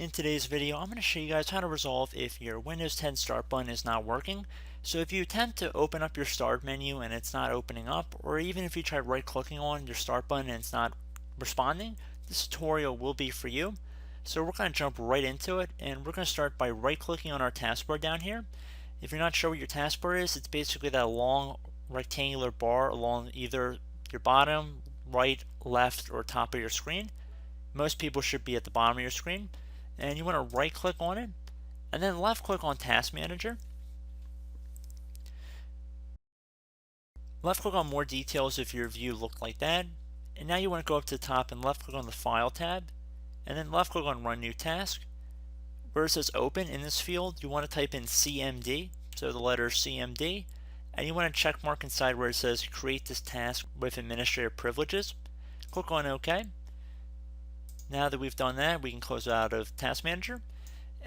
In today's video, I'm going to show you guys how to resolve if your Windows 10 Start button is not working. So if you attempt to open up your Start menu and it's not opening up, or even if you try right-clicking on your Start button and it's not responding, this tutorial will be for you. So we're going to jump right into it, and we're going to start by right-clicking on our taskbar down here. If you're not sure what your taskbar is, it's basically that long rectangular bar along either your bottom, right, left, or top of your screen. Most people should be at the bottom of your screen, and you want to right click on it and then left click on Task Manager. Left click on More Details if your view looked like that, and now you want to go up to the top and left click on the File tab and then left click on Run New Task. Where it says Open in this field, you want to type in CMD, so the letter CMD, and you want to check mark inside where it says Create this task with administrative privileges. Click on OK. Now that we've done that, we can close out of Task Manager.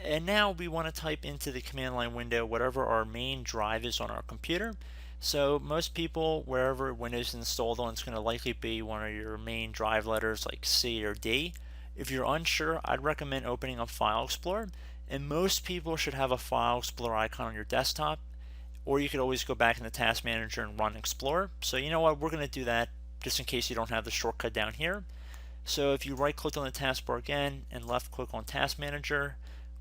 And now we want to type into the command line window whatever our main drive is on our computer. So most people, wherever Windows is installed on, it's going to likely be one of your main drive letters like C or D. If you're unsure, I'd recommend opening up File Explorer. And most people should have a File Explorer icon on your desktop. Or you could always go back in the Task Manager and run Explorer. So you know what, we're going to do that just in case you don't have the shortcut down here. So if you right click on the taskbar again and left click on Task Manager,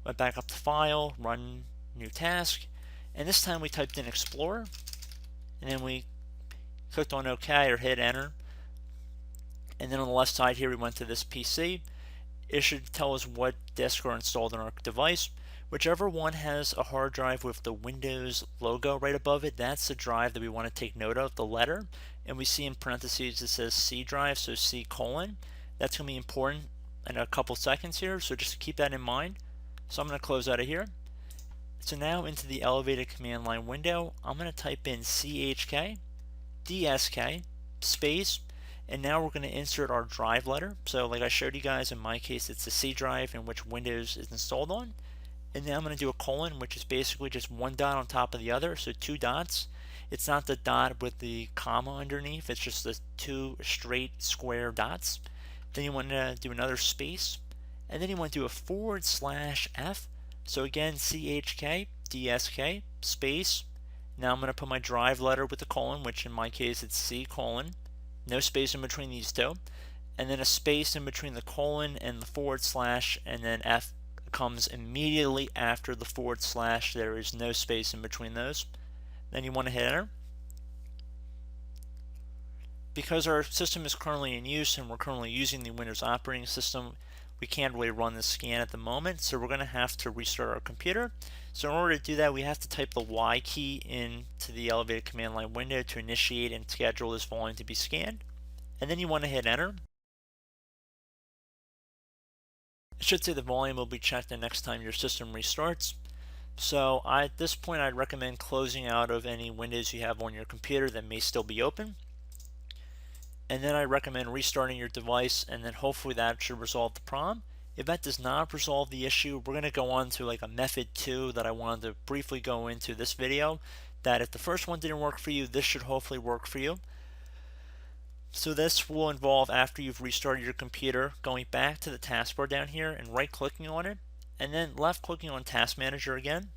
went back up to File, Run New Task, and this time we typed in Explorer, and then we clicked on OK or hit Enter, and then on the left side here we went to this PC. It should tell us what disks are installed on our device. Whichever one has a hard drive with the Windows logo right above it, that's the drive that we want to take note of, the letter, and we see in parentheses it says C drive, so C colon. That's going to be important in a couple seconds here, so just keep that in mind. So I'm going to close out of here. So now into the elevated command line window, I'm going to type in CHK, DSK, space, and now we're going to insert our drive letter. So like I showed you guys, in my case it's the C drive in which Windows is installed on. And then I'm going to do a colon, which is basically just one dot on top of the other, so two dots. It's not the dot with the comma underneath, it's just the two straight square dots. Then you want to do another space, and then you want to do a /F. So again, CHK, DSK, space. Now I'm going to put my drive letter with the colon, which in my case it's C colon. No space in between these two. And then a space in between the colon and the /, and then F comes immediately after the /. There is no space in between those. Then you want to hit Enter. Because our system is currently in use and we're currently using the Windows operating system, we can't really run the scan at the moment, so we're going to have to restart our computer. So in order to do that, we have to type the Y key into the elevated command line window to initiate and schedule this volume to be scanned. And then you want to hit Enter. It should say the volume will be checked the next time your system restarts. So at this point, I'd recommend closing out of any windows you have on your computer that may still be open. And then I recommend restarting your device, and then hopefully that should resolve the problem. If that does not resolve the issue, we're going to go on to like a method 2 that I wanted to briefly go into this video, that if the first one didn't work for you, this should hopefully work for you. So this will involve, after you've restarted your computer, going back to the taskbar down here and right clicking on it, and then left clicking on Task Manager again.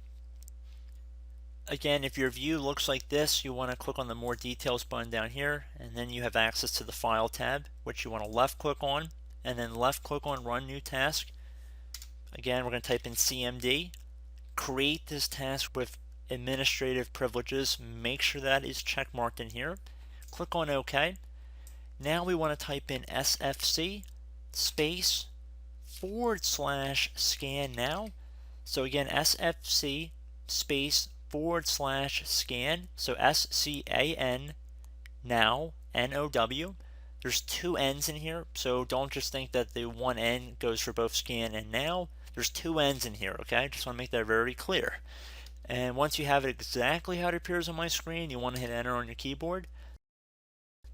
Again, if your view looks like this, you want to click on the More Details button down here, and then you have access to the File tab, which you want to left click on, and then left click on Run New Task. Again, we're going to type in CMD. Create this task with administrative privileges. Make sure that is check marked in here. Click on OK. Now we want to type in SFC space /scan now. So again, SFC space /scan, so SCAN now, NOW. There's two N's in here, so don't just think that the one N goes for both scan and now. There's two N's in here, okay? Just want to make that very clear. And once you have it exactly how it appears on my screen, you want to hit Enter on your keyboard.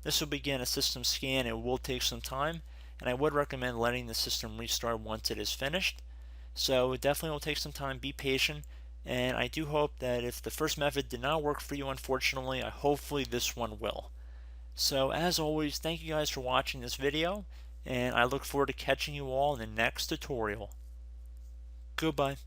This will begin a system scan. It will take some time, and I would recommend letting the system restart once it is finished. So it definitely will take some time. Be patient. And I do hope that if the first method did not work for you, unfortunately, hopefully this one will. So as always, thank you guys for watching this video, and I look forward to catching you all in the next tutorial. Goodbye.